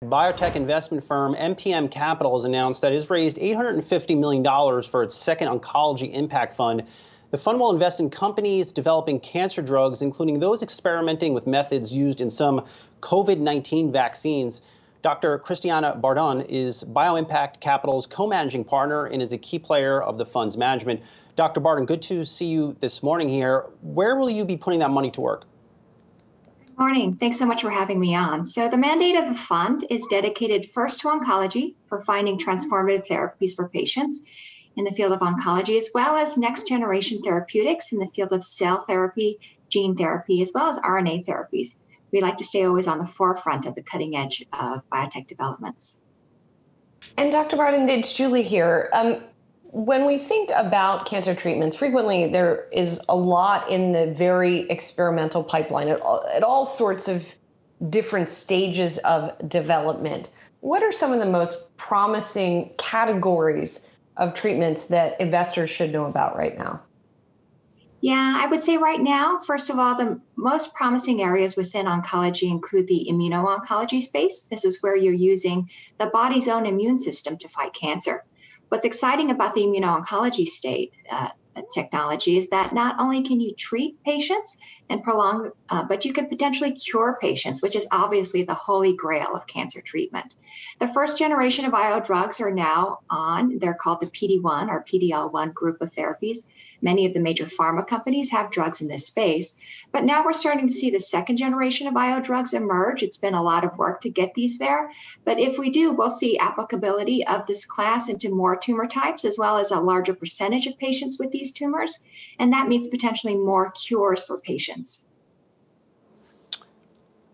Biotech investment firm MPM Capital has announced that it has raised $850 million for its second Oncology Impact Fund. The fund will invest in companies developing cancer drugs, including those experimenting with methods used in some COVID-19 vaccines. Dr. Christiana Bardon is BioImpact Capital's co-managing partner and is a key player of the fund's management. Dr. Bardon, good to see you this morning here. Where will you be putting that money to work? Good morning. Thanks so much for having me on. So the mandate of the fund is dedicated first to oncology for finding transformative therapies for patients in the field of oncology, as well as next generation therapeutics in the field of cell therapy, gene therapy, as well as RNA therapies. We like to stay always on the forefront of the cutting edge of biotech developments. And Dr. Bardon, it's Julie here. When we think about cancer treatments, frequently there is a lot in the very experimental pipeline at all sorts of different stages of development. What are some of the most promising categories of treatments that investors should know about right now? Yeah, I would say right now, first of all, the most promising areas within oncology include the immuno-oncology space. This is where you're using the body's own immune system to fight cancer. What's exciting about the immuno-oncology technology is that not only can you treat patients and prolong, but you could potentially cure patients, which is obviously the holy grail of cancer treatment. The first generation of IO drugs are now on. They're called the PD-1 or PD-L1 group of therapies. Many of the major pharma companies have drugs in this space, but now we're starting to see the second generation of IO drugs emerge. It's been a lot of work to get these there, but if we do, we'll see applicability of this class into more tumor types, as well as a larger percentage of patients with these tumors, and that means potentially more cures for patients.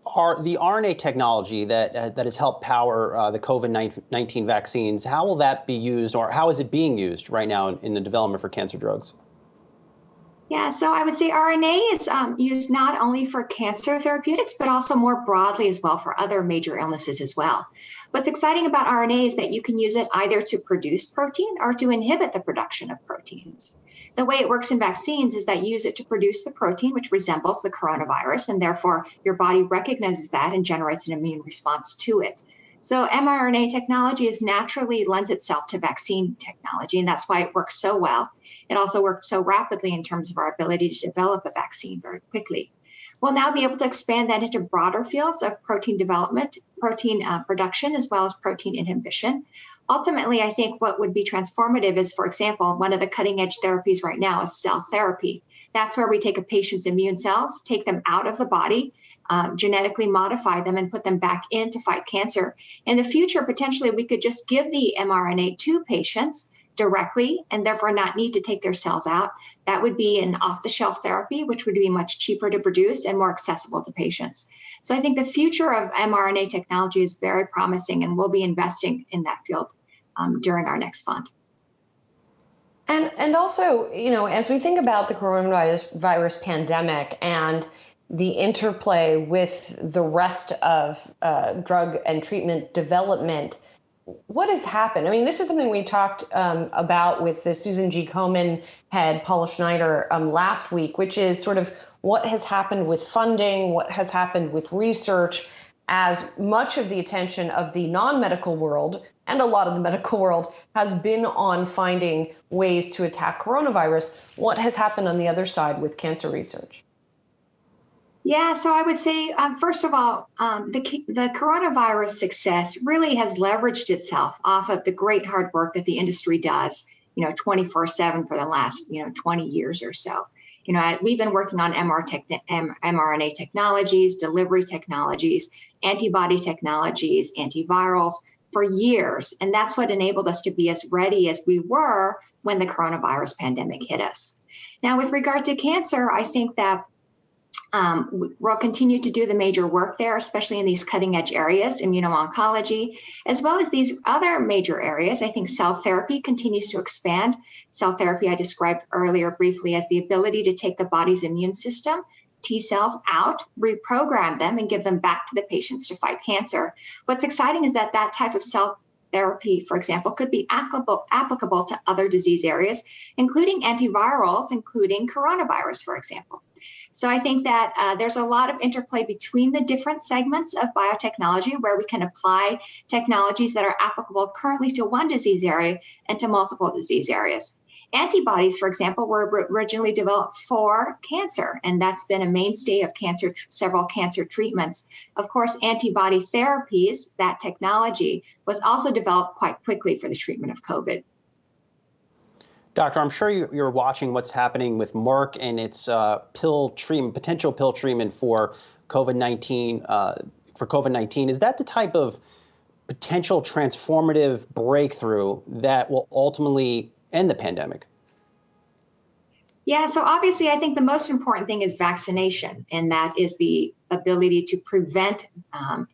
The RNA technology that has helped power the COVID-19 vaccines, how will that be used, or how is it being used right now in the development for cancer drugs? Yeah, so I would say RNA is used not only for cancer therapeutics, but also more broadly as well for other major illnesses as well. What's exciting about RNA is that you can use it either to produce protein or to inhibit the production of proteins. The way it works in vaccines is that you use it to produce the protein, which resembles the coronavirus, and therefore your body recognizes that and generates an immune response to it. So mRNA technology naturally lends itself to vaccine technology, and that's why it works so well. It also worked so rapidly in terms of our ability to develop a vaccine very quickly. We'll now be able to expand that into broader fields of protein development, protein production, as well as protein inhibition. Ultimately, I think what would be transformative is, for example, one of the cutting edge therapies right now is cell therapy. That's where we take a patient's immune cells, take them out of the body, genetically modify them and put them back in to fight cancer. In the future, potentially, we could just give the mRNA to patients directly and therefore not need to take their cells out. That would be an off-the-shelf therapy, which would be much cheaper to produce and more accessible to patients. So I think the future of mRNA technology is very promising, and we'll be investing in that field during our next fund. And also, as we think about the coronavirus pandemic and the interplay with the rest of drug and treatment development, what has happened? I mean, this is something we talked about with the Susan G. Komen head, Paula Schneider, last week, which is sort of what has happened with funding, what has happened with research, as much of the attention of the non-medical world and a lot of the medical world has been on finding ways to attack coronavirus. What has happened on the other side with cancer research? Yeah, so I would say, first of all, the coronavirus success really has leveraged itself off of the great hard work that the industry does, 24/7 for the last, 20 years or so. We've been working on mRNA technologies, delivery technologies, antibody technologies, antivirals for years. And that's what enabled us to be as ready as we were when the coronavirus pandemic hit us. Now, with regard to cancer, I think that we'll continue to do the major work there, especially in these cutting edge areas, immuno-oncology, as well as these other major areas. I think cell therapy continues to expand. Cell therapy I described earlier briefly as the ability to take the body's immune system, T cells out, reprogram them, and give them back to the patients to fight cancer. What's exciting is that that type of cell therapy, for example, could be applicable to other disease areas, including antivirals, including coronavirus, for example. So I think that there's a lot of interplay between the different segments of biotechnology where we can apply technologies that are applicable currently to one disease area and to multiple disease areas. Antibodies, for example, were originally developed for cancer, and that's been a mainstay of several cancer treatments. Of course, antibody therapies, that technology, was also developed quite quickly for the treatment of COVID. Doctor, I'm sure you're watching what's happening with Merck and its potential pill treatment for COVID-19. Is that the type of potential transformative breakthrough that will ultimately end the pandemic? Yeah, so obviously I think the most important thing is vaccination, and that is the ability to prevent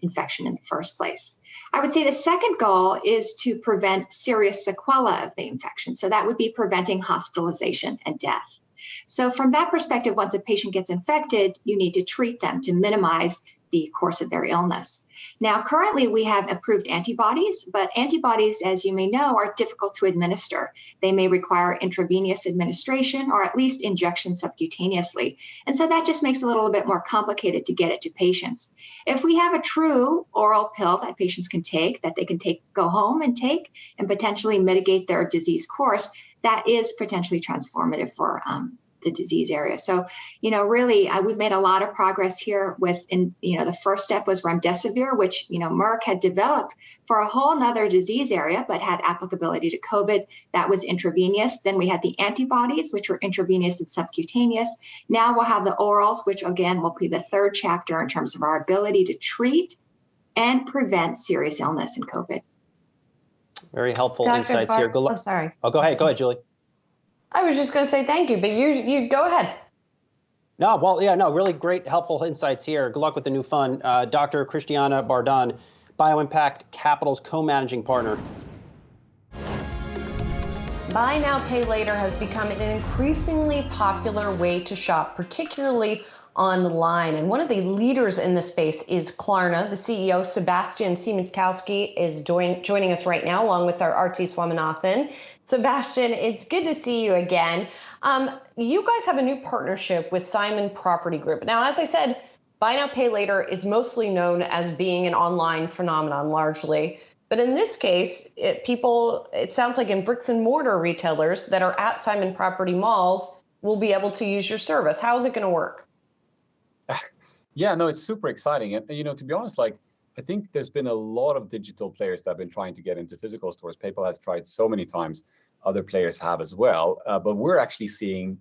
infection in the first place. I would say the second goal is to prevent serious sequelae of the infection. So that would be preventing hospitalization and death. So from that perspective, once a patient gets infected, you need to treat them to minimize the course of their illness. Now, currently we have approved antibodies, but antibodies, as you may know, are difficult to administer. They may require intravenous administration or at least injection subcutaneously. And so that just makes it a little bit more complicated to get it to patients. If we have a true oral pill that patients can take, that they can go home and take, and potentially mitigate their disease course, that is potentially transformative for the disease area. So, really, we've made a lot of progress here the first step was remdesivir, which, Merck had developed for a whole nother disease area, but had applicability to COVID. That was intravenous. Then we had the antibodies, which were intravenous and subcutaneous. Now we'll have the orals, which again will be the third chapter in terms of our ability to treat and prevent serious illness in COVID. Very helpful insights here. Good luck. Oh, sorry. Oh, go ahead, Julie. I was just going to say thank you, but you go ahead. No, well, yeah, no, really great, helpful insights here. Good luck with the new fund. Dr. Christiana Bardon, BioImpact Capital's co-managing partner. Buy now, pay later has become an increasingly popular way to shop, particularly online. And one of the leaders in the space is Klarna. The CEO, Sebastian Siemiatkowski, is joining us right now, along with our Aarthi Swaminathan. Sebastian, it's good to see you again. You guys have a new partnership with Simon Property Group. Now, as I said, buy now, pay later is mostly known as being an online phenomenon largely. But in this case, it sounds like in bricks and mortar retailers that are at Simon Property malls will be able to use your service. How is it going to work? Yeah, no, it's super exciting. And, to be honest, I think there's been a lot of digital players that have been trying to get into physical stores. PayPal has tried so many times. Other players have as well. But we're actually seeing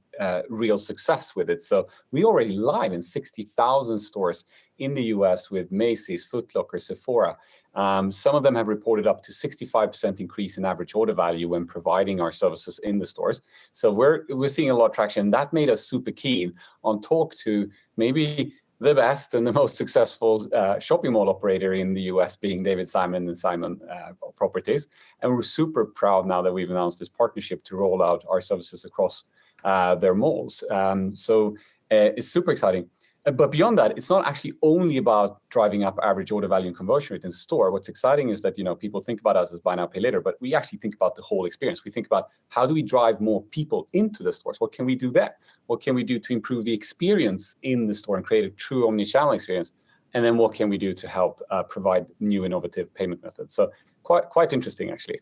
real success with it. So we already live in 60,000 stores in the US with Macy's, Foot Locker, Sephora. Some of them have reported up to 65% increase in average order value when providing our services in the stores. So we're seeing a lot of traction. That made us super keen on talk to maybe the best and the most successful shopping mall operator in the US, being David Simon and Simon Properties. And we're super proud now that we've announced this partnership to roll out our services across their malls. So it's super exciting. But beyond that, it's not actually only about driving up average order value and conversion rate in store. What's exciting is that, people think about us as buy now, pay later, but we actually think about the whole experience. We think about how do we drive more people into the stores? What can we do there? What can we do to improve the experience in the store and create a true omni-channel experience? And then what can we do to help provide new innovative payment methods? So quite interesting, actually.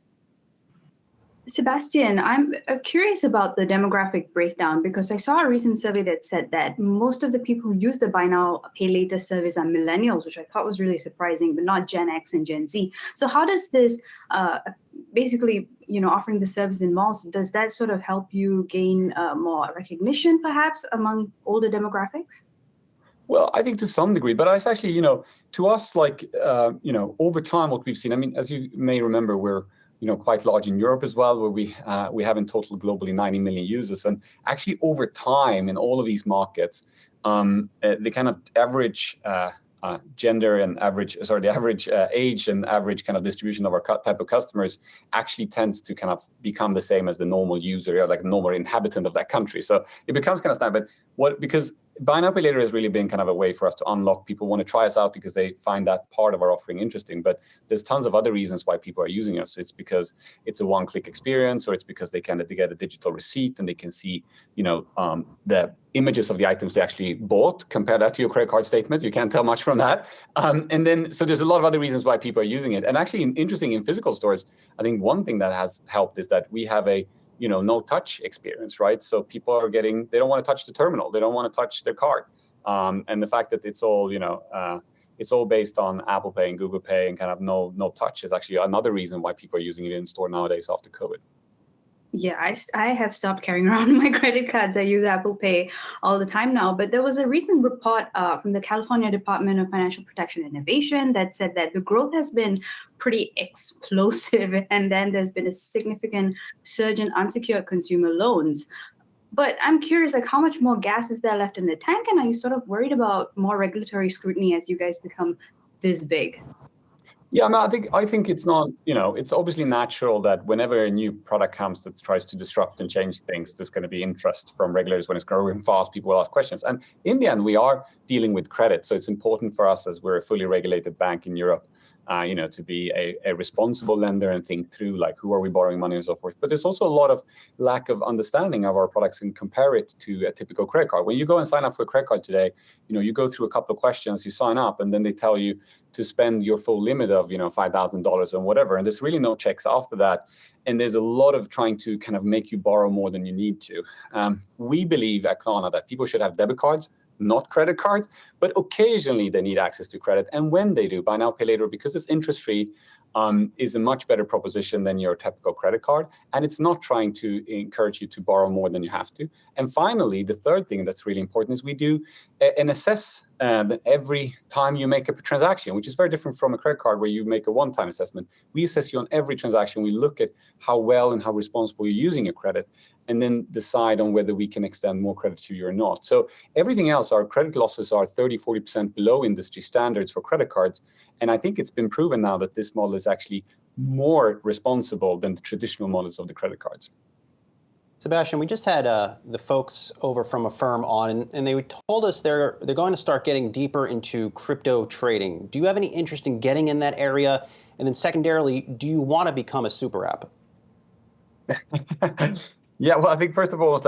Sebastian, I'm curious about the demographic breakdown because I saw a recent survey that said that most of the people who use the buy now, pay later service are millennials, which I thought was really surprising, but not Gen X and Gen Z. So how does this basically, offering the service in malls, does that sort of help you gain more recognition perhaps among older demographics? Well, I think to some degree, but it's actually, to us, over time, what we've seen, as you may remember, we're quite large in Europe as well, where we have in total globally 90 million users. And actually over time in all of these markets, the kind of average gender and the average age and average kind of distribution of our type of customers actually tends to kind of become the same as the normal user, or like a normal inhabitant of that country. So it becomes kind of standard. But because buy now, pay later has really been kind of a way for us to unlock. People want to try us out because they find that part of our offering interesting. But there's tons of other reasons why people are using us. It's because it's a one-click experience, or it's because they get a digital receipt and they can see, the images of the items they actually bought. Compare that to your credit card statement. You can't tell much from that. And then, so there's a lot of other reasons why people are using it. And actually, interesting in physical stores, I think one thing that has helped is that we have a no touch experience, right? So people they don't want to touch the terminal. They don't want to touch their card. And the fact that it's all, it's all based on Apple Pay and Google Pay and kind of no touch is actually another reason why people are using it in store nowadays after COVID. Yeah, I have stopped carrying around my credit cards. I use Apple Pay all the time now. But there was a recent report from the California Department of Financial Protection and Innovation that said that the growth has been pretty explosive. And then there's been a significant surge in unsecured consumer loans. But I'm curious, how much more gas is there left in the tank? And are you sort of worried about more regulatory scrutiny as you guys become this big? Yeah, no, I think it's not, it's obviously natural that whenever a new product comes that tries to disrupt and change things, there's going to be interest from regulators. When it's growing fast, people will ask questions. And in the end, we are dealing with credit. So it's important for us, as we're a fully regulated bank in Europe, to be a responsible lender and think through who are we borrowing money and so forth. But there's also a lot of lack of understanding of our products and compare it to a typical credit card. When you go and sign up for a credit card today, you go through a couple of questions, you sign up, and then they tell you to spend your full limit of, $5,000 or whatever. And there's really no checks after that. And there's a lot of trying to kind of make you borrow more than you need to. We believe at Klarna that people should have debit cards, not credit cards, but occasionally they need access to credit. And when they do, buy now, pay later, because it's interest-free, is a much better proposition than your typical credit card. And it's not trying to encourage you to borrow more than you have to. And finally, the third thing that's really important is we do an assess every time you make a transaction, which is very different from a credit card where you make a one-time assessment. We assess you on every transaction. We look at how well and how responsible you're using your credit, and then decide on whether we can extend more credit to you or not. So everything else, our credit losses are 30-40% below industry standards for credit cards. And I think it's been proven now that this model is actually more responsible than the traditional models of the credit cards. Sebastian, we just had the folks over from a firm on, and they told us they're going to start getting deeper into crypto trading. Do you have any interest in getting in that area? And then secondarily, do you want to become a super app? Yeah, well, I think first of all, it's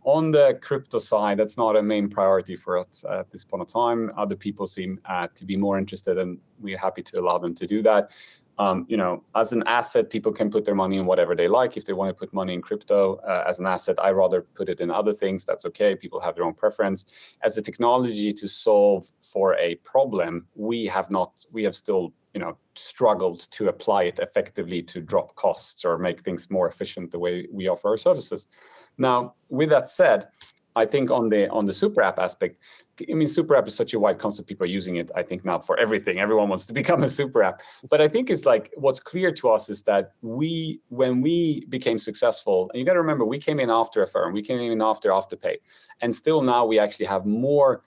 on the crypto side, that's not a main priority for us at this point of time. Other people seem to be more interested, and we're happy to allow them to do that. As an asset, people can put their money in whatever they like. If they want to put money in crypto as an asset, I rather put it in other things. That's okay. People have their own preference. As the technology to solve for a problem, we have still struggled to apply it effectively to drop costs or make things more efficient the way we offer our services. Now, with that said, I think on the super app aspect, super app is such a wide concept. People are using it, I think, now for everything. Everyone wants to become a super app. But I think it's what's clear to us is that when we became successful, and you got to remember, we came in after Affirm, we came in after Afterpay, and still now we actually have more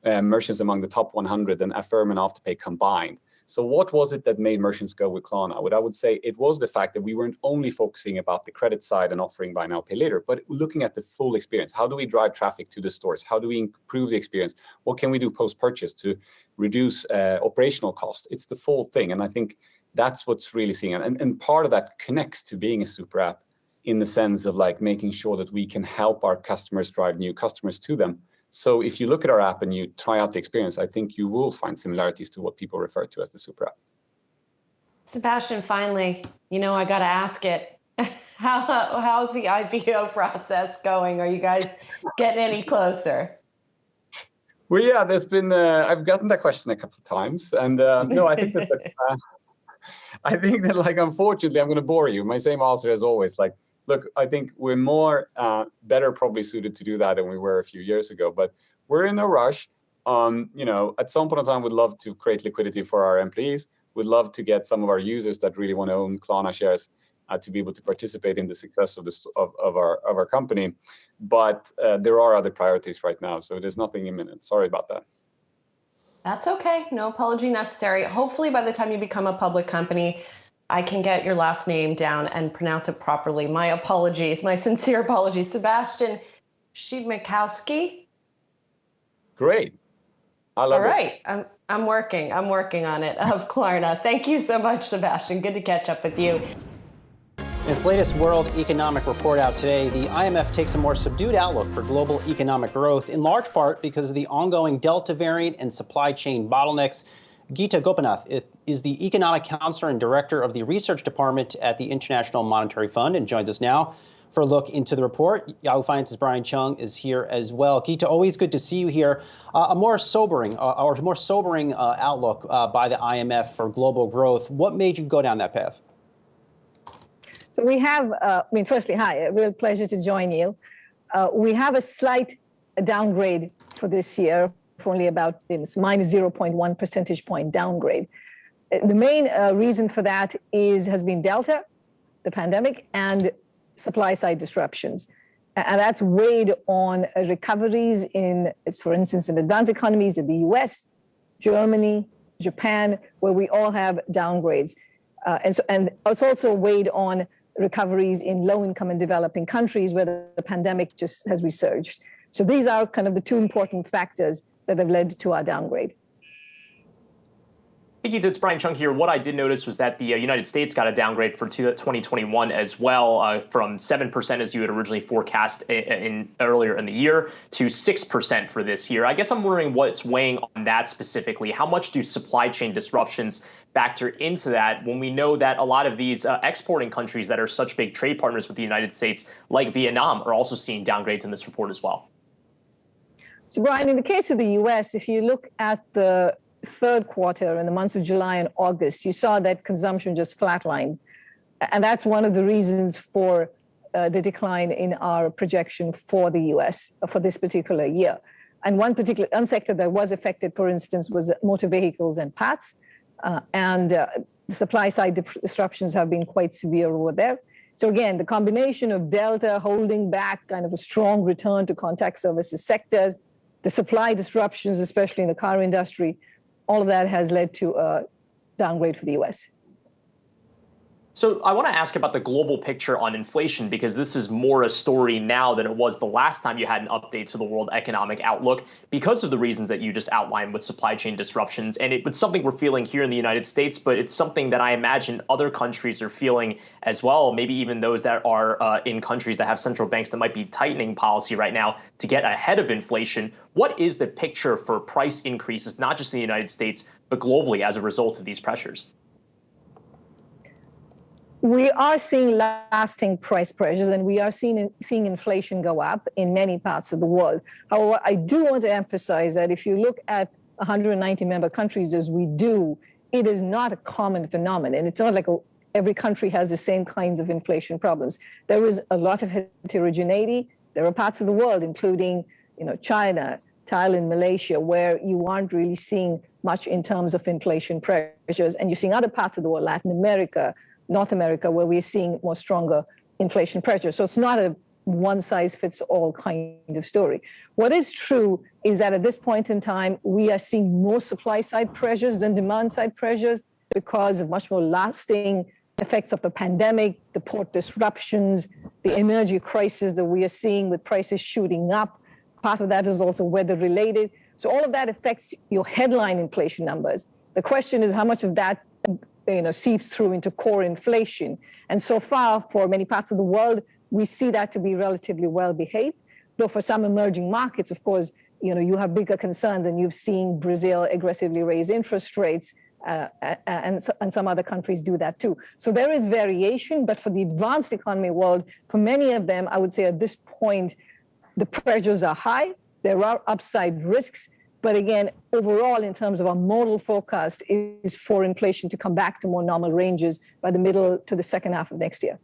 merchants among the top 100 than Affirm and Afterpay combined. So what was it that made merchants go with Klarna? What I would say, it was the fact that we weren't only focusing about the credit side and offering buy now, pay later, but looking at the full experience. How do we drive traffic to the stores? How do we improve the experience? What can we do post-purchase to reduce operational cost? It's the full thing. And I think that's what's really seeing. And part of that connects to being a super app in the sense of making sure that we can help our customers drive new customers to them. So if you look at our app and you try out the experience, I think you will find similarities to what people refer to as the super app. Sebastian, finally, I got to ask it. How's the IPO process going? Are you guys getting any closer? Well, yeah, there's been, I've gotten that question a couple of times. And no, I think that, unfortunately, I'm going to bore you. My same answer as always, look, I think we're better probably suited to do that than we were a few years ago, but we're in no rush. At some point in time, we'd love to create liquidity for our employees. We'd love to get some of our users that really want to own Klarna shares to be able to participate in the success of our company. But there are other priorities right now, so there's nothing imminent. Sorry about that. That's okay. No apology necessary. Hopefully, by the time you become a public company, I can get your last name down and pronounce it properly. My apologies, my sincere apologies. Sebastian Siemiatkowski, Great. I love it. All right. I'm working on it, of Klarna. Thank you so much, Sebastian. Good to catch up with you. In its latest World Economic Report out today, the IMF takes a more subdued outlook for global economic growth, in large part because of the ongoing Delta variant and supply chain bottlenecks. Gita Gopinath is the Economic Counsellor and Director of the Research Department at the International Monetary Fund and joins us now for a look into the report. Yahoo Finance's Brian Cheung is here as well. Gita, always good to see you here. A more sobering outlook by the IMF for global growth. What made you go down that path? So we have, firstly, hi, a real pleasure to join you. We have a slight downgrade for this year, for only about minus 0.1 percentage point downgrade. The main reason for that has been Delta, the pandemic, and supply side disruptions. And that's weighed on recoveries for instance, in advanced economies in the US, Germany, Japan, where we all have downgrades. And it's also weighed on recoveries in low-income and developing countries where the pandemic just has resurged. So these are kind of the two important factors that have led to our downgrade. Thank you. It's Brian Cheung here. What I did notice was that the United States got a downgrade for 2021 as well, from 7% as you had originally forecast earlier in the year to 6% for this year. I guess I'm wondering what's weighing on that specifically. How much do supply chain disruptions factor into that when we know that a lot of these exporting countries that are such big trade partners with the United States, like Vietnam, are also seeing downgrades in this report as well? So, Brian, in the case of the US, if you look at the third quarter in the months of July and August, you saw that consumption just flatlined. And that's one of the reasons for the decline in our projection for the US for this particular year. And one sector that was affected, for instance, was motor vehicles and parts. The supply side disruptions have been quite severe over there. So again, the combination of Delta holding back kind of a strong return to contact services sectors, the supply disruptions, especially in the car industry, all of that has led to a downgrade for the US. So I want to ask about the global picture on inflation, because this is more a story now than it was the last time you had an update to the world economic outlook because of the reasons that you just outlined with supply chain disruptions. And it's something we're feeling here in the United States, but it's something that I imagine other countries are feeling as well, maybe even those that are in countries that have central banks that might be tightening policy right now to get ahead of inflation. What is the picture for price increases, not just in the United States, but globally as a result of these pressures? We are seeing lasting price pressures, and we are seeing inflation go up in many parts of the world. However, I do want to emphasize that if you look at 190 member countries as we do, it is not a common phenomenon. It's not like every country has the same kinds of inflation problems. There is a lot of heterogeneity. There are parts of the world, including China, Thailand, Malaysia, where you aren't really seeing much in terms of inflation pressures. And you're seeing other parts of the world, Latin America, North America, where we're seeing more stronger inflation pressure. So it's not a one-size-fits-all kind of story. What is true is that at this point in time, we are seeing more supply-side pressures than demand-side pressures because of much more lasting effects of the pandemic, the port disruptions, the energy crisis that we are seeing with prices shooting up. Part of that is also weather-related. So all of that affects your headline inflation numbers. The question is how much of that seeps through into core inflation. And so far, for many parts of the world, we see that to be relatively well behaved. Though for some emerging markets, of course, you have bigger concerns, and you've seen Brazil aggressively raise interest rates, and some other countries do that too. So there is variation, but for the advanced economy world, for many of them, I would say at this point, the pressures are high. There are upside risks. But again, overall, in terms of our model forecast, is for inflation to come back to more normal ranges by the middle to the second half of next year.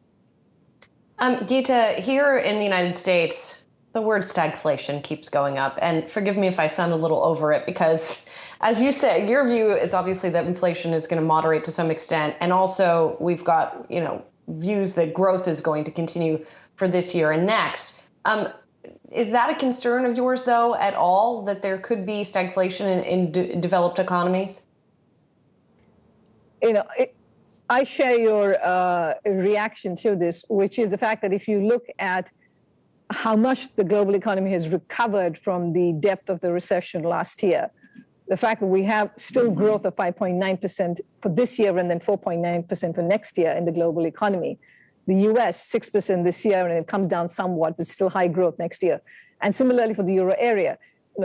Gita, here in the United States, the word stagflation keeps going up. And forgive me if I sound a little over it, because as you said, your view is obviously that inflation is going to moderate to some extent. And also we've got, views that growth is going to continue for this year and next. Is that a concern of yours, though, at all, that there could be stagflation in developed economies? I share your reaction to this, which is the fact that if you look at how much the global economy has recovered from the depth of the recession last year. The fact that we have still growth of 5.9% for this year and then 4.9% for next year in the global economy. The US, 6% this year, and it comes down somewhat, but still high growth next year. And similarly for the euro area.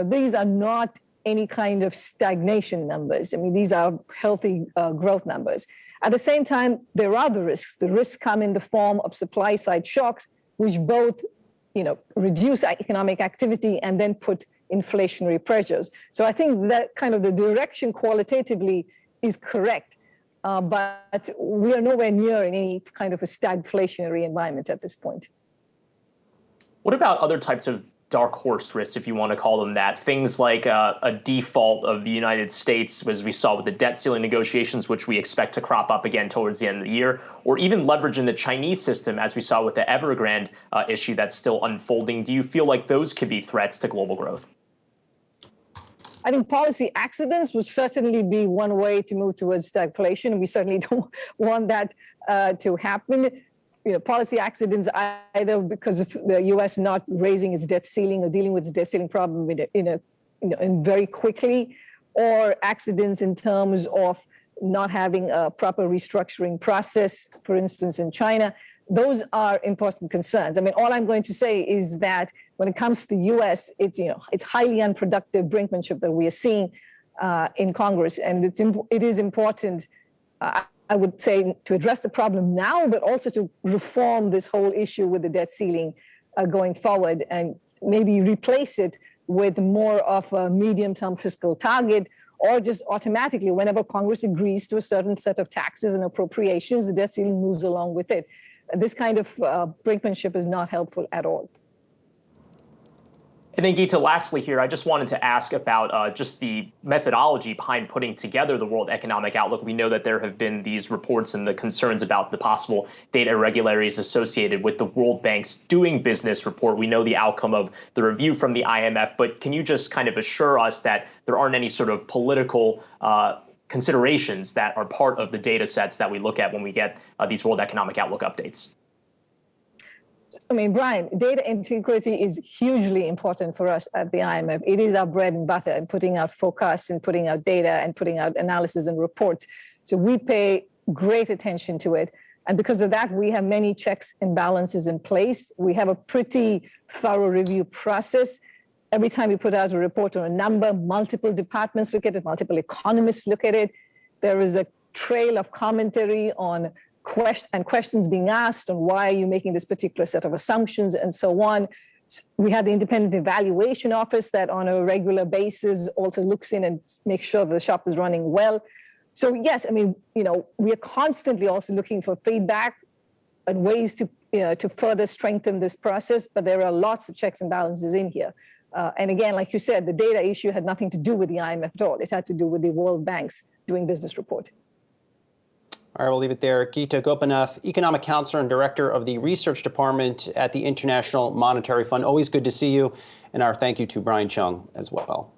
These are not any kind of stagnation numbers. I mean, these are healthy growth numbers. At the same time, there are the risks. The risks come in the form of supply side shocks, which both reduce economic activity and then put inflationary pressures. So I think that kind of the direction qualitatively is correct, but we are nowhere near in any kind of a stagflationary environment at this point. What about other types of dark horse risks, if you want to call them that? Things like a default of the United States, as we saw with the debt ceiling negotiations, which we expect to crop up again towards the end of the year, or even leverage in the Chinese system, as we saw with the Evergrande issue that's still unfolding. Do you feel like those could be threats to global growth? I think policy accidents would certainly be one way to move towards stagflation. We certainly don't want that to happen. Policy accidents either because of the U.S. not raising its debt ceiling or dealing with its debt ceiling problem in very quickly, or accidents in terms of not having a proper restructuring process, for instance, in China. Those are important concerns. I mean, all I'm going to say is that when it comes to the U.S., it's highly unproductive brinkmanship that we are seeing in Congress, and it is important. I would say, to address the problem now, but also to reform this whole issue with the debt ceiling going forward, and maybe replace it with more of a medium-term fiscal target, or just automatically, whenever Congress agrees to a certain set of taxes and appropriations, the debt ceiling moves along with it. This kind of brinkmanship is not helpful at all. And then, Gita, lastly here, I just wanted to ask about just the methodology behind putting together the World Economic Outlook. We know that there have been these reports and the concerns about the possible data irregularities associated with the World Bank's Doing Business report. We know the outcome of the review from the IMF, but can you just kind of assure us that there aren't any sort of political considerations that are part of the data sets that we look at when we get these World Economic Outlook updates? I mean, Brian, data integrity is hugely important for us at the IMF. It is our bread and butter in putting out forecasts and putting out data and putting out analysis and reports. So we pay great attention to it. And because of that, we have many checks and balances in place. We have a pretty thorough review process. Every time we put out a report or a number, multiple departments look at it, multiple economists look at it. There is a trail of commentary on questions being asked on why are you making this particular set of assumptions and so on. We have the independent evaluation office that on a regular basis also looks in and makes sure the shop is running well. So yes, I mean, we are constantly also looking for feedback and ways to further strengthen this process, but there are lots of checks and balances in here. And again, like you said, the data issue had nothing to do with the IMF at all. It had to do with the World Bank's Doing Business report. All right, we'll leave it there. Gita Gopinath, Economic Counselor and Director of the Research Department at the International Monetary Fund. Always good to see you. And our thank you to Brian Cheung as well.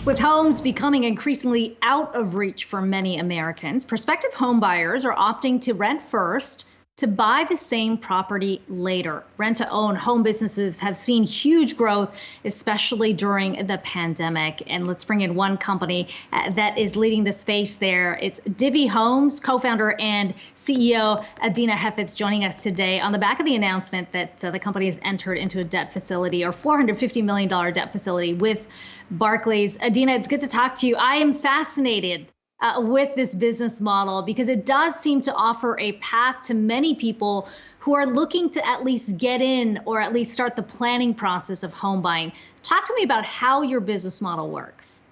With homes becoming increasingly out of reach for many Americans, prospective home buyers are opting to rent first to buy the same property later. Rent-to-own home businesses have seen huge growth, especially during the pandemic. And let's bring in one company that is leading the space there. It's Divvy Homes, co-founder and CEO Adena Hefets joining us today on the back of the announcement that the company has entered into a debt facility, or $450 million debt facility with Barclays. Adena, it's good to talk to you. I am fascinated with this business model because it does seem to offer a path to many people who are looking to at least get in or at least start the planning process of home buying. Talk to me about how your business model works.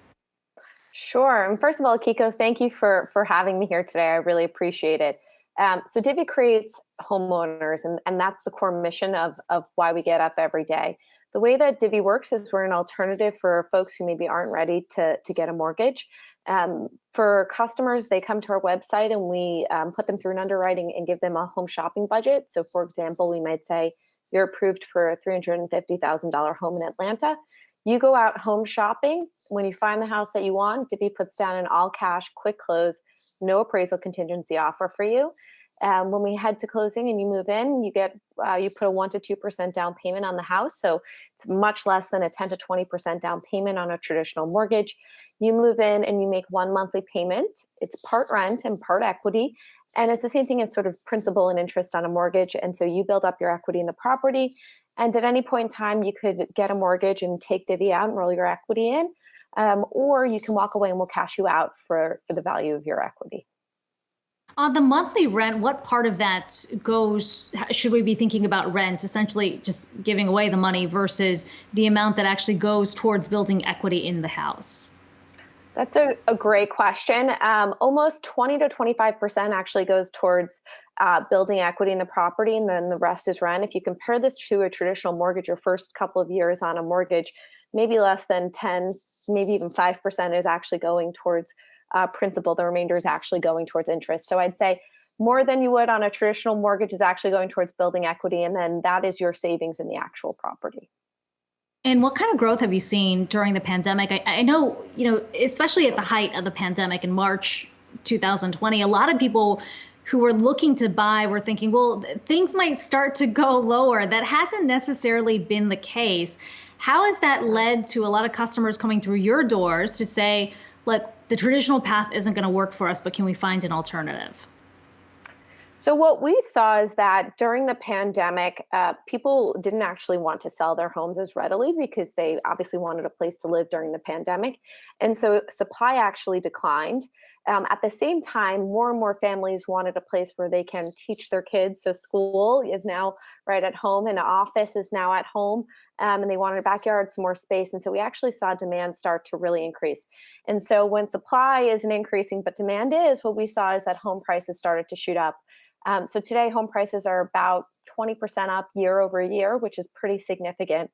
Sure. And first of all, Akiko, thank you for having me here today. I really appreciate it. So Divvy creates homeowners, and that's the core mission of why we get up every day. The way that Divvy works is we're an alternative for folks who maybe aren't ready to get a mortgage. For customers, they come to our website and we put them through an underwriting and give them a home shopping budget. So for example, we might say you're approved for a $350,000 home in Atlanta. You go out home shopping. When you find the house that you want, Divvy puts down an all cash, quick close, no appraisal contingency offer for you. When we head to closing and you move in, you put a 1 to 2% down payment on the house. So it's much less than a 10 to 20% down payment on a traditional mortgage. You move in and you make one monthly payment. It's part rent and part equity. And it's the same thing as sort of principal and interest on a mortgage. And so you build up your equity in the property. And at any point in time, you could get a mortgage and take Divvy out and roll your equity in. Or you can walk away and we'll cash you out for the value of your equity. On the monthly rent, what part of that should we be thinking about rent, essentially just giving away the money versus the amount that actually goes towards building equity in the house? That's a great question. Almost 20 to 25% actually goes towards building equity in the property, and then the rest is rent. If you compare this to a traditional mortgage, your first couple of years on a mortgage, maybe less than 10, maybe even 5% is actually going towards principal. The remainder is actually going towards interest. So I'd say more than you would on a traditional mortgage is actually going towards building equity, and then that is your savings in the actual property. And what kind of growth have you seen during the pandemic? I know, especially at the height of the pandemic in March 2020, a lot of people who were looking to buy were thinking, well, things might start to go lower. That hasn't necessarily been the case. How has that led to a lot of customers coming through your doors to say, look, the traditional path isn't going to work for us, but can we find an alternative? So what we saw is that during the pandemic, people didn't actually want to sell their homes as readily because they obviously wanted a place to live during the pandemic. And so supply actually declined. At the same time, more and more families wanted a place where they can teach their kids. So school is now right at home and the office is now at home. And they wanted a backyard, some more space. And so we actually saw demand start to really increase. And so when supply isn't increasing, but demand is, what we saw is that home prices started to shoot up. So today, home prices are about 20% up year over year, which is pretty significant.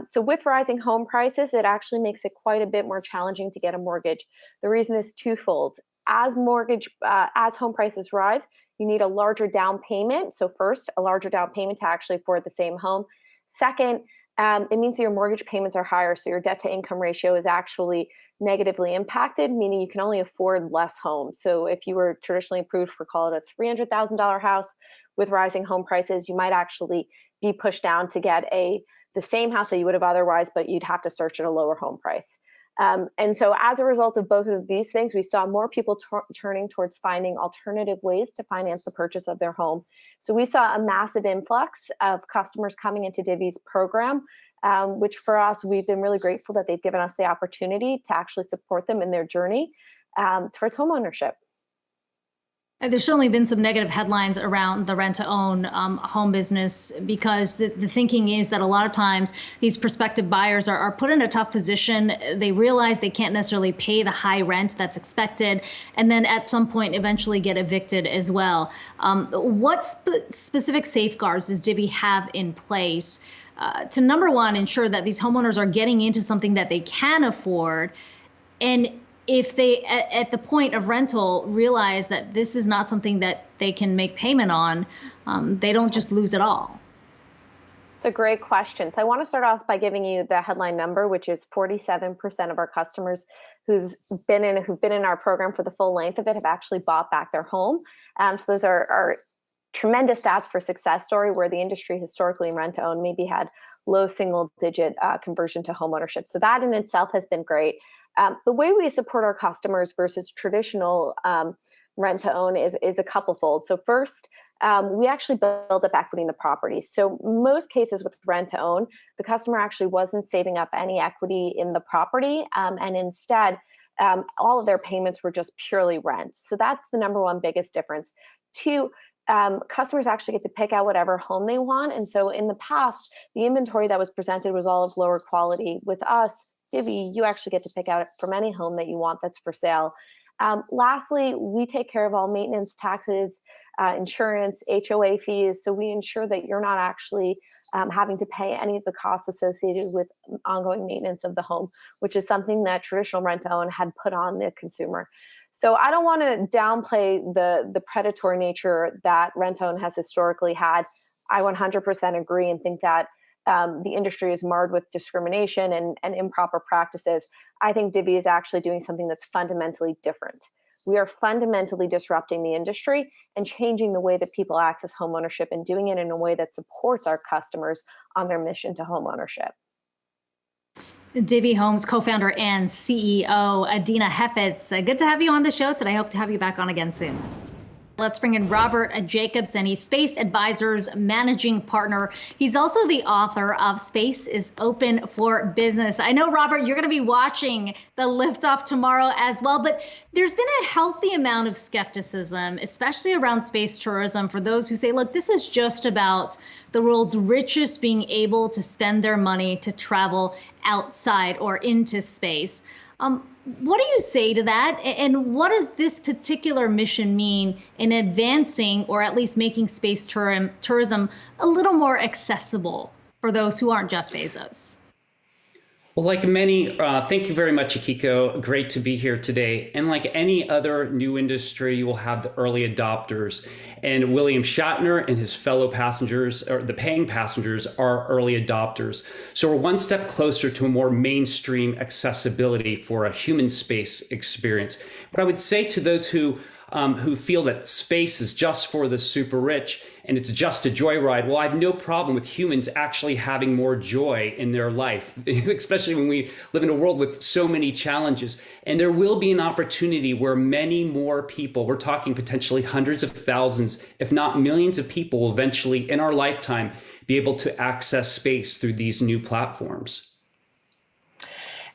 So with rising home prices, it actually makes it quite a bit more challenging to get a mortgage. The reason is twofold. As home prices rise, you need a larger down payment. So first, a larger down payment to actually afford the same home. Second, it means that your mortgage payments are higher, so your debt to income ratio is actually negatively impacted, meaning you can only afford less homes. So if you were traditionally approved for, call it a $300,000 house, with rising home prices, you might actually be pushed down to get the same house that you would have otherwise, but you'd have to search at a lower home price. And so as a result of both of these things, we saw more people turning towards finding alternative ways to finance the purchase of their home. So we saw a massive influx of customers coming into Divvy's program, which for us, we've been really grateful that they've given us the opportunity to actually support them in their journey towards homeownership. There's certainly been some negative headlines around the rent-to-own home business because the thinking is that a lot of times these prospective buyers are put in a tough position. They realize they can't necessarily pay the high rent that's expected, and then at some point eventually get evicted as well. What specific safeguards does Divvy have in place to, number one, ensure that these homeowners are getting into something that they can afford, and if they, at the point of rental, realize that this is not something that they can make payment on, they don't just lose it all? It's a great question. So I want to start off by giving you the headline number, which is 47% of our customers who've been in our program for the full length of it have actually bought back their home. So those are tremendous stats for success story, where the industry historically in rent-to-own maybe had low single-digit conversion to homeownership. So that in itself has been great. The way we support our customers versus traditional rent-to-own is a couple-fold. So first, we actually build up equity in the property. So most cases with rent-to-own, the customer actually wasn't saving up any equity in the property, and instead, all of their payments were just purely rent. So that's the number one biggest difference. Two, customers actually get to pick out whatever home they want. And so in the past, the inventory that was presented was all of lower quality. With us, Divvy, you actually get to pick out from any home that you want that's for sale. Lastly, we take care of all maintenance, taxes, insurance, HOA fees. So we ensure that you're not actually having to pay any of the costs associated with ongoing maintenance of the home, which is something that traditional rent-to-own had put on the consumer. So I don't want to downplay the predatory nature that rent-to-own has historically had. I 100% agree and think that the industry is marred with discrimination and improper practices. I think Divvy is actually doing something that's fundamentally different. We are fundamentally disrupting the industry and changing the way that people access homeownership and doing it in a way that supports our customers on their mission to homeownership. Divvy Homes co-founder and CEO Adena Hefets, good to have you on the show today. I hope to have you back on again soon. Let's bring in Robert Jacobson. He's Space Advisors Managing Partner. He's also the author of Space is Open for Business. I know, Robert, you're going to be watching the liftoff tomorrow as well, but there's been a healthy amount of skepticism, especially around space tourism, for those who say, look, this is just about the world's richest being able to spend their money to travel outside or into space. What do you say to that? And what does this particular mission mean in advancing or at least making space tourism a little more accessible for those who aren't Jeff Bezos? Well, like many, thank you very much, Akiko. Great to be here today. And like any other new industry, you will have the early adopters. And William Shatner and his fellow passengers, or the paying passengers, are early adopters. So we're one step closer to a more mainstream accessibility for a human space experience. But I would say to those who feel that space is just for the super rich and it's just a joyride, well, I have no problem with humans actually having more joy in their life, especially when we live in a world with so many challenges. And there will be an opportunity where many more people, we're talking potentially hundreds of thousands, if not millions of people, will eventually in our lifetime be able to access space through these new platforms.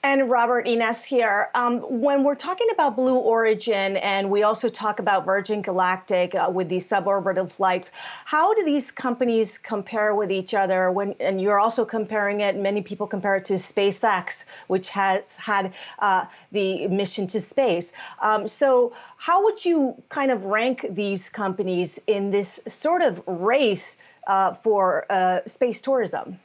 And Robert, Ines here. When we're talking about Blue Origin, and we also talk about Virgin Galactic with these suborbital flights, how do these companies compare with each other? And you're also comparing it, many people compare it to SpaceX, which has had the mission to space. So how would you kind of rank these companies in this sort of race for space tourism?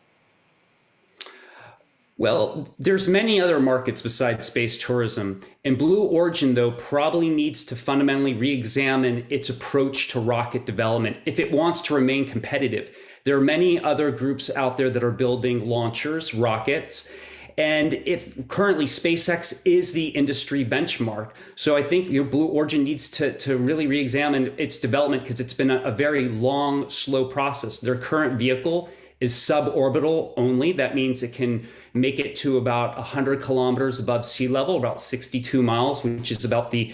Well, there's many other markets besides space tourism. And Blue Origin, though, probably needs to fundamentally re-examine its approach to rocket development if it wants to remain competitive. There are many other groups out there that are building launchers, rockets. And if currently SpaceX is the industry benchmark. So I think Blue Origin needs to really re-examine its development because it's been a very long, slow process. Their current vehicle is suborbital only. That means it can make it to about 100 kilometers above sea level, about 62 miles, which is about the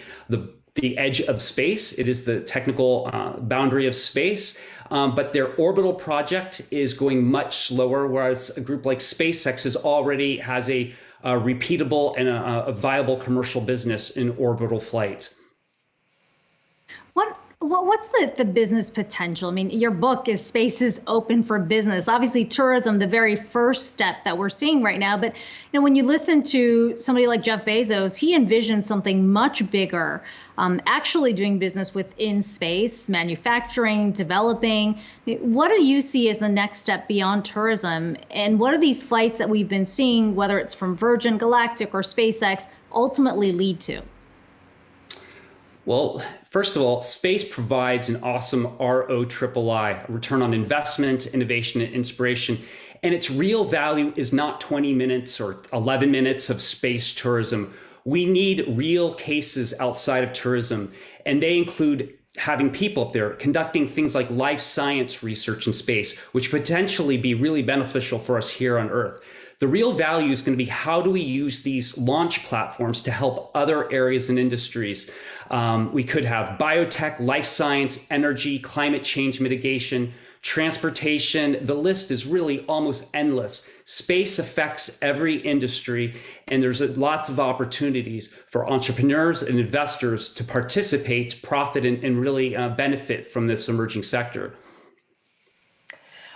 edge of space. It is the technical boundary of space. But their orbital project is going much slower, whereas a group like SpaceX already has a repeatable and a viable commercial business in orbital flight. What's the business potential? I mean, your book is Space is Open for Business. Obviously, tourism, the very first step that we're seeing right now. But when you listen to somebody like Jeff Bezos, he envisioned something much bigger, actually doing business within space, manufacturing, developing. What do you see as the next step beyond tourism? And what do these flights that we've been seeing, whether it's from Virgin Galactic or SpaceX, ultimately lead to? Well, first of all, space provides an awesome ROIII, return on investment, innovation, and inspiration. And its real value is not 20 minutes or 11 minutes of space tourism. We need real cases outside of tourism, and they include having people up there conducting things like life science research in space, which potentially be really beneficial for us here on Earth. The real value is going to be how do we use these launch platforms to help other areas and industries. We could have biotech, life science, energy, climate change mitigation, transportation. The list is really almost endless. Space affects every industry, and there's lots of opportunities for entrepreneurs and investors to participate, profit, and really benefit from this emerging sector.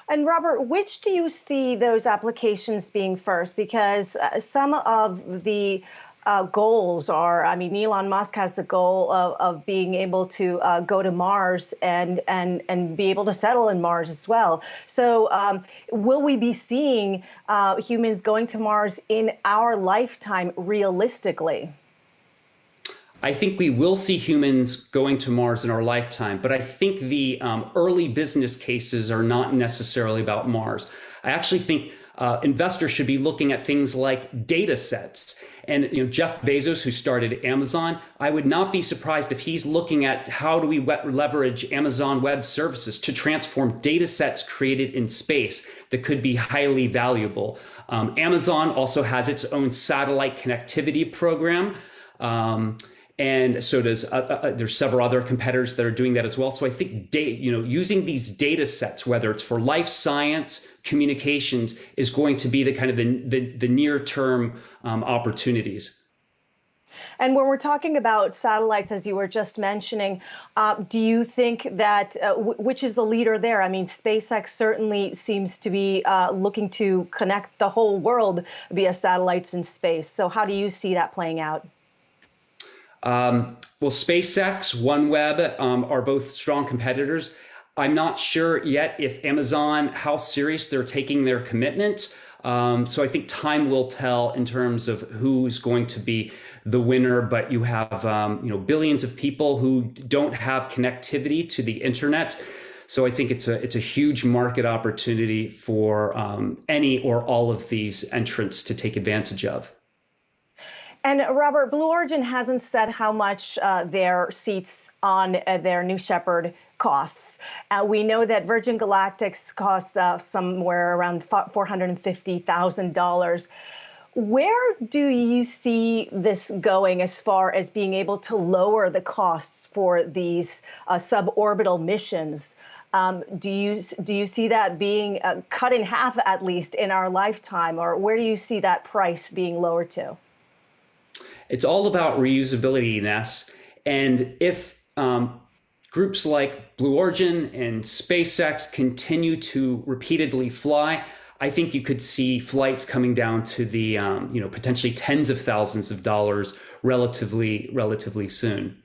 And Robert, which do you see those applications being first? Because some of the goals are, I mean, Elon Musk has the goal of being able to go to Mars and be able to settle in Mars as well. So will we be seeing humans going to Mars in our lifetime realistically? I think we will see humans going to Mars in our lifetime, but I think the early business cases are not necessarily about Mars. I actually think investors should be looking at things like data sets. And Jeff Bezos, who started Amazon, I would not be surprised if he's looking at how do we leverage Amazon Web Services to transform data sets created in space that could be highly valuable. Amazon also has its own satellite connectivity program. And so does there's several other competitors that are doing that as well. So I think using these data sets, whether it's for life science, communications, is going to be the kind of the near term opportunities. And when we're talking about satellites, as you were just mentioning, do you think that which is the leader there? I mean, SpaceX certainly seems to be looking to connect the whole world via satellites in space. So how do you see that playing out? Well, SpaceX, OneWeb are both strong competitors. I'm not sure yet if Amazon, how serious they're taking their commitment. So I think time will tell in terms of who's going to be the winner. But you have billions of people who don't have connectivity to the internet. So I think it's a huge market opportunity for any or all of these entrants to take advantage of. And Robert, Blue Origin hasn't said how much their seats on their New Shepard costs. We know that Virgin Galactic's costs somewhere around $450,000. Where do you see this going as far as being able to lower the costs for these suborbital missions? Do you see that being cut in half, at least in our lifetime, or where do you see that price being lowered to? It's all about reusability, Ness. And if groups like Blue Origin and SpaceX continue to repeatedly fly, I think you could see flights coming down to the potentially tens of thousands of dollars relatively soon.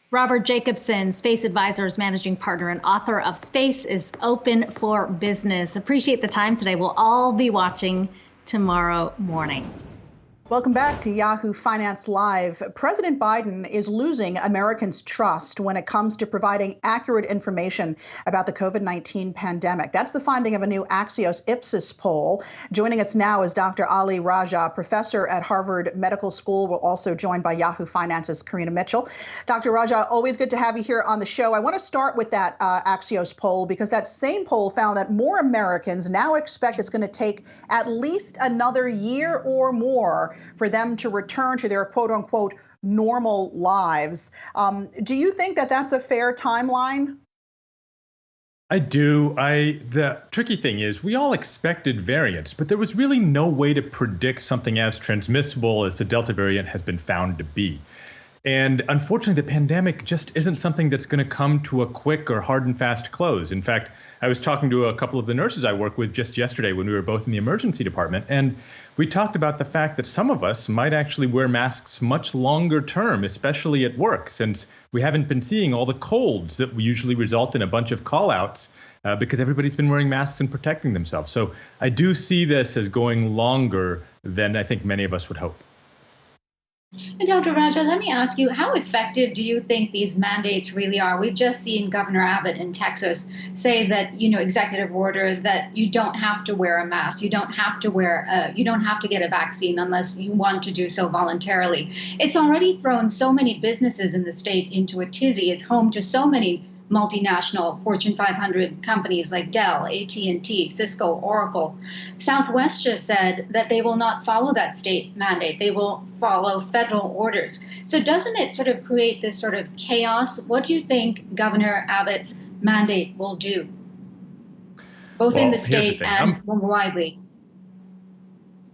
Robert Jacobson, Space Advisors Managing Partner and author of Space is Open for Business. Appreciate the time today. We'll all be watching tomorrow morning. Welcome back to Yahoo Finance Live. President Biden is losing Americans' trust when it comes to providing accurate information about the COVID-19 pandemic. That's the finding of a new Axios Ipsos poll. Joining us now is Dr. Ali Raja, professor at Harvard Medical School. We're also joined by Yahoo Finance's Karina Mitchell. Dr. Raja, always good to have you here on the show. I want to start with that Axios poll because that same poll found that more Americans now expect it's going to take at least another year or more for them to return to their quote unquote normal lives. Do you think that that's a fair timeline? I do. The tricky thing is we all expected variants, but there was really no way to predict something as transmissible as the Delta variant has been found to be. And unfortunately, the pandemic just isn't something that's going to come to a quick or hard and fast close. In fact, I was talking to a couple of the nurses I work with just yesterday when we were both in the emergency department, and we talked about the fact that some of us might actually wear masks much longer term, especially at work, since we haven't been seeing all the colds that usually result in a bunch of call-outs because everybody's been wearing masks and protecting themselves. So I do see this as going longer than I think many of us would hope. And Dr. Raja, let me ask you, how effective do you think these mandates really are? We've just seen Governor Abbott in Texas say that, executive order that you don't have to wear a mask, you don't have to get a vaccine unless you want to do so voluntarily. It's already thrown so many businesses in the state into a tizzy. It's home to so many multinational Fortune 500 companies like Dell, AT&T, Cisco, Oracle. Southwest just said that they will not follow that state mandate. They will follow federal orders. So doesn't it sort of create this sort of chaos? What do you think Governor Abbott's mandate will do, both in the state and more widely?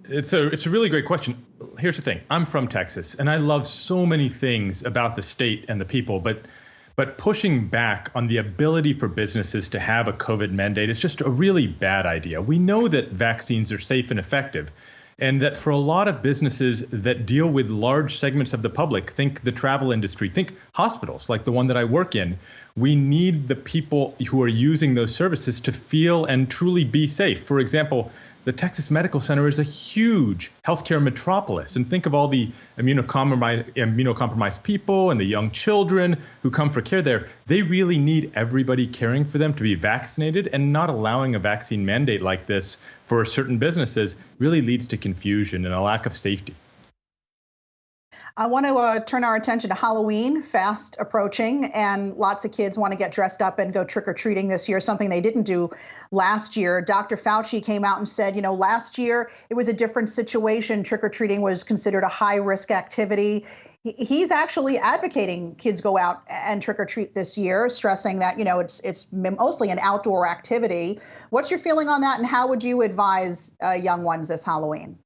It's a really great question. Here's the thing. I'm from Texas, and I love so many things about the state and the people, but pushing back on the ability for businesses to have a COVID mandate is just a really bad idea. We know that vaccines are safe and effective, and that for a lot of businesses that deal with large segments of the public, think the travel industry, think hospitals like the one that I work in, we need the people who are using those services to feel and truly be safe. For example, the Texas Medical Center is a huge healthcare metropolis. And think of all the immunocompromised people and the young children who come for care there. They really need everybody caring for them to be vaccinated, and not allowing a vaccine mandate like this for certain businesses really leads to confusion and a lack of safety. I want to turn our attention to Halloween, fast approaching, and lots of kids want to get dressed up and go trick-or-treating this year, something they didn't do last year. Dr. Fauci came out and said, last year it was a different situation. Trick-or-treating was considered a high-risk activity. He's actually advocating kids go out and trick-or-treat this year, stressing that, it's mostly an outdoor activity. What's your feeling on that, and how would you advise young ones this Halloween?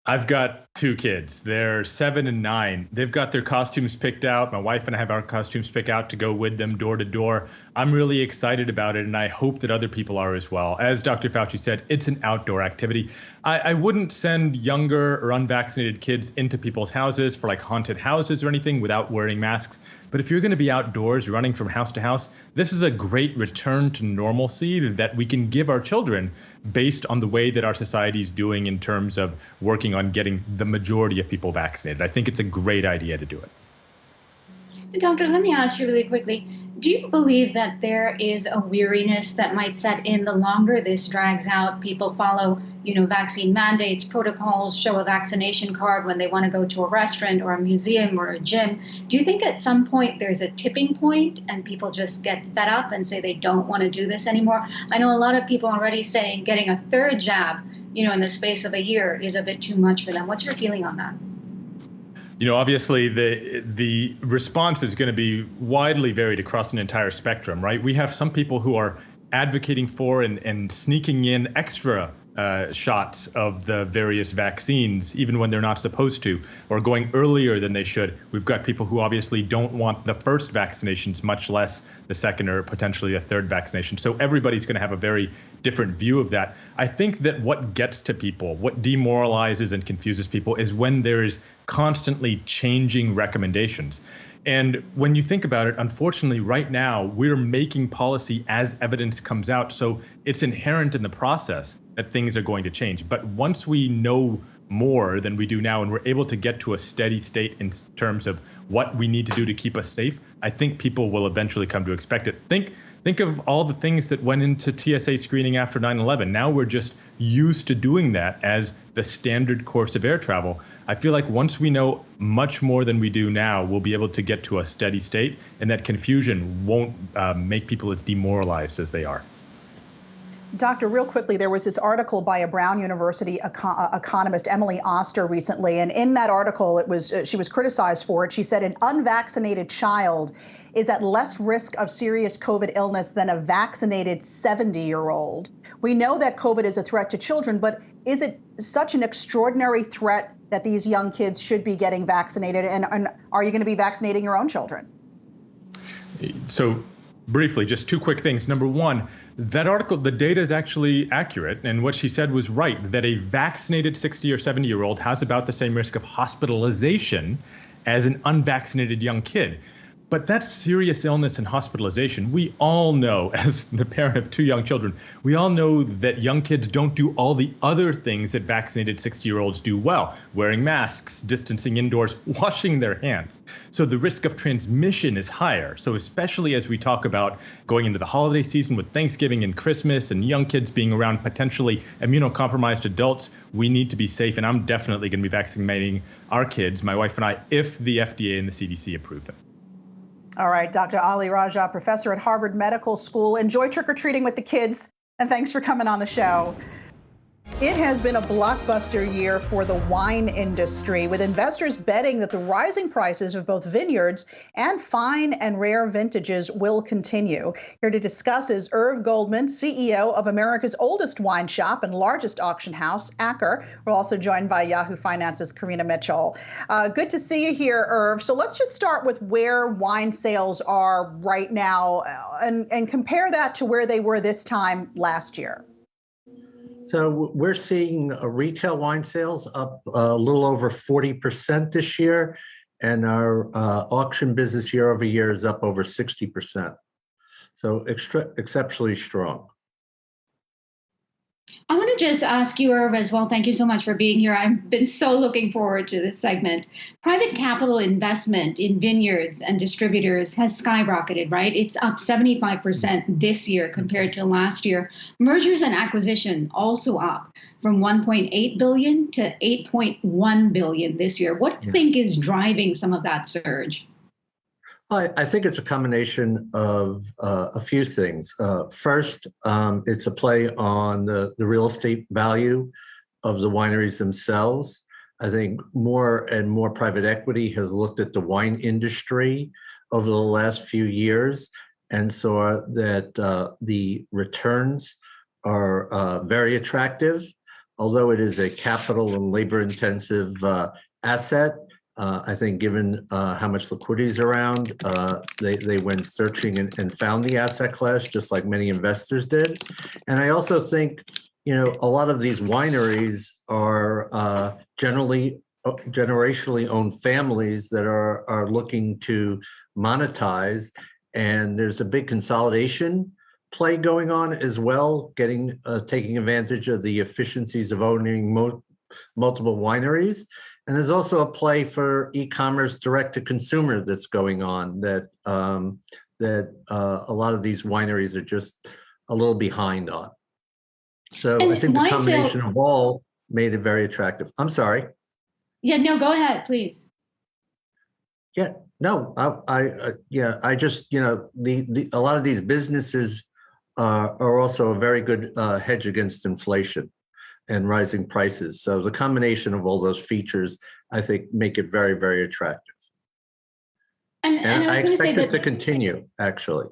I've got 2 kids. They're 7 and 9. They've got their costumes picked out. My wife and I have our costumes picked out to go with them door to door. I'm really excited about it, and I hope that other people are as well. As Dr. Fauci said, it's an outdoor activity. I wouldn't send younger or unvaccinated kids into people's houses for like haunted houses or anything without wearing masks. But if you're going to be outdoors running from house to house, this is a great return to normalcy that we can give our children based on the way that our society is doing in terms of working on getting the majority of people vaccinated. I think it's a great idea to do it. Doctor, let me ask you really quickly. Do you believe that there is a weariness that might set in the longer this drags out? People follow, vaccine mandates, protocols, show a vaccination card when they want to go to a restaurant or a museum or a gym. Do you think at some point there's a tipping point and people just get fed up and say they don't want to do this anymore? I know a lot of people already saying getting a 3rd jab, in the space of a year is a bit too much for them. What's your feeling on that? Obviously the response is going to be widely varied across an entire spectrum, right? We have some people who are advocating for and sneaking in extra shots of the various vaccines, even when they're not supposed to, or going earlier than they should. We've got people who obviously don't want the first vaccinations, much less the second or potentially a 3rd vaccination. So everybody's going to have a very different view of that. I think that what gets to people, what demoralizes and confuses people, is when there is constantly changing recommendations. And when you think about it, unfortunately, right now, we're making policy as evidence comes out. So it's inherent in the process that things are going to change. But once we know more than we do now, and we're able to get to a steady state in terms of what we need to do to keep us safe, I think people will eventually come to expect it. Think of all the things that went into TSA screening after 9/11. Now we're just used to doing that as the standard course of air travel. I feel like once we know much more than we do now, we'll be able to get to a steady state, and that confusion won't make people as demoralized as they are. Doctor, real quickly, there was this article by a Brown University economist, Emily Oster, recently, and in that article, she was criticized for it. She said an unvaccinated child is at less risk of serious COVID illness than a vaccinated 70-year-old. We know that COVID is a threat to children, but is it such an extraordinary threat that these young kids should be getting vaccinated? And are you going to be vaccinating your own children? So briefly, just 2 quick things. Number one, that article, the data is actually accurate. And what she said was right, that a vaccinated 60 or 70-year-old has about the same risk of hospitalization as an unvaccinated young kid. But that's serious illness and hospitalization. We all know, as the parent of 2 young children, we all know that young kids don't do all the other things that vaccinated 60-year-olds do well: wearing masks, distancing indoors, washing their hands. So the risk of transmission is higher. So especially as we talk about going into the holiday season with Thanksgiving and Christmas and young kids being around potentially immunocompromised adults, we need to be safe. And I'm definitely going to be vaccinating our kids, my wife and I, if the FDA and the CDC approve them. All right, Dr. Ali Raja, professor at Harvard Medical School. Enjoy trick-or-treating with the kids, and thanks for coming on the show. It has been a blockbuster year for the wine industry, with investors betting that the rising prices of both vineyards and fine and rare vintages will continue. Here to discuss is Irv Goldman, CEO of America's oldest wine shop and largest auction house, Acker. We're also joined by Yahoo Finance's Karina Mitchell. Good to see you here, Irv. So let's just start with where wine sales are right now and compare that to where they were this time last year. So we're seeing retail wine sales up a little over 40% this year, and our auction business year over year is up over 60%. So exceptionally strong. I want to just ask you, Irv, as well. Thank you so much for being here. I've been so looking forward to this segment. Private capital investment in vineyards and distributors has skyrocketed, right? It's up 75% this year compared to last year. Mergers and acquisition also up from 1.8 billion to 8.1 billion this year. What do you think is driving some of that surge? I think it's a combination of a few things. First, it's a play on the real estate value of the wineries themselves. I think more and more private equity has looked at the wine industry over the last few years and saw that the returns are very attractive. Although it is a capital and labor intensive asset, I think given how much liquidity is around, they went searching and found the asset class, just like many investors did. And I also think, a lot of these wineries are generationally owned families that are looking to monetize. And there's a big consolidation play going on as well, taking advantage of the efficiencies of owning multiple wineries. And there's also a play for e-commerce direct to consumer that's going on that a lot of these wineries are just a little behind on. So I think the combination of all made it very attractive. I'm sorry. Yeah, no, go ahead, please. Yeah, no, I just, a lot of these businesses are also a very good hedge against inflation and rising prices. So the combination of all those features, I think, make it very, very attractive. And I expect it to continue, actually.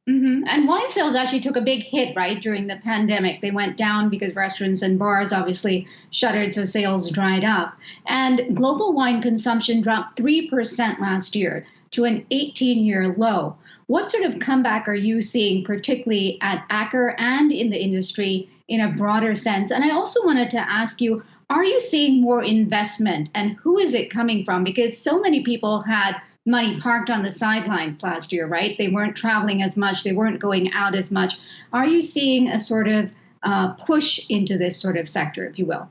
Mm-hmm. And wine sales actually took a big hit, right, during the pandemic. They went down because restaurants and bars obviously shuttered, so sales dried up. And global wine consumption dropped 3% last year to an 18-year low. What sort of comeback are you seeing, particularly at Aker and in the industry in a broader sense? And I also wanted to ask you, are you seeing more investment, and who is it coming from? Because so many people had money parked on the sidelines last year, right? They weren't traveling as much. They weren't going out as much. Are you seeing a sort of push into this sort of sector, if you will?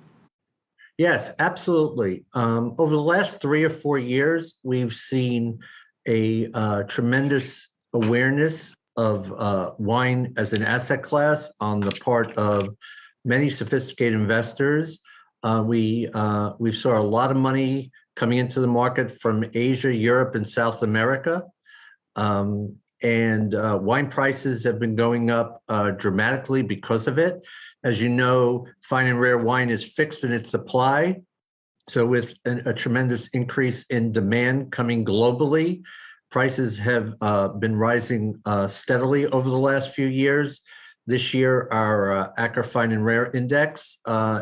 Yes, absolutely. Over the last 3 or 4 years, we've seen a tremendous awareness of wine as an asset class on the part of many sophisticated investors. We saw a lot of money coming into the market from Asia, Europe, and South America. And wine prices have been going up dramatically because of it. As you know, fine and rare wine is fixed in its supply. So with a tremendous increase in demand coming globally, prices have been rising steadily over the last few years. This year, our Aker Fine and Rare Index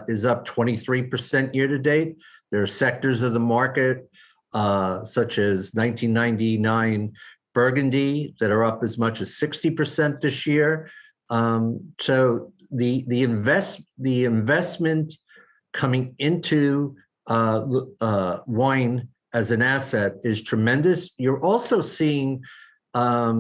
is up 23% year to date. There are sectors of the market, such as 1999 Burgundy, that are up as much as 60% this year. So the investment coming into wine as an asset is tremendous. You're also seeing a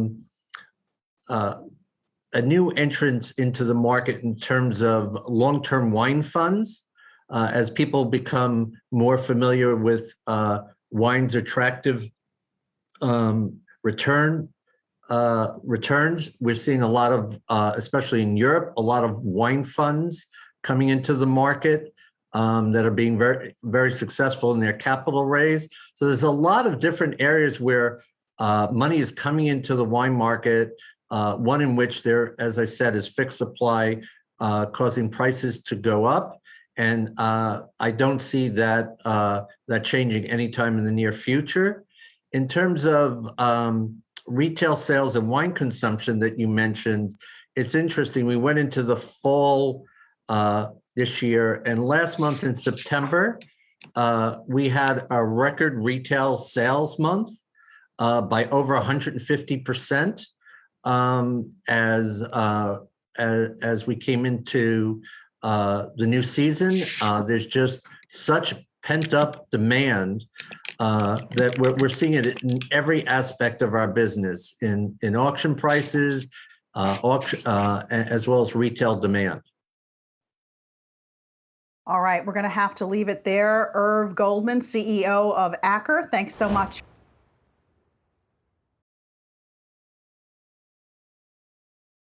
new entrance into the market in terms of long-term wine funds. As people become more familiar with wine's attractive returns, we're seeing a lot of, especially in Europe, a lot of wine funds coming into the market that are being very, very successful in their capital raise. So there's a lot of different areas where money is coming into the wine market, one in which there, as I said, is fixed supply causing prices to go up. And I don't see that changing anytime in the near future. In terms of retail sales and wine consumption that you mentioned, it's interesting. We went into the fall this year, and last month in September, we had a record retail sales month by over 150% as we came into the new season. There's just such pent-up demand that we're seeing it in every aspect of our business, in auction prices, as well as retail demand. All right, we're going to have to leave it there. Irv Goldman, CEO of Acker, thanks so much.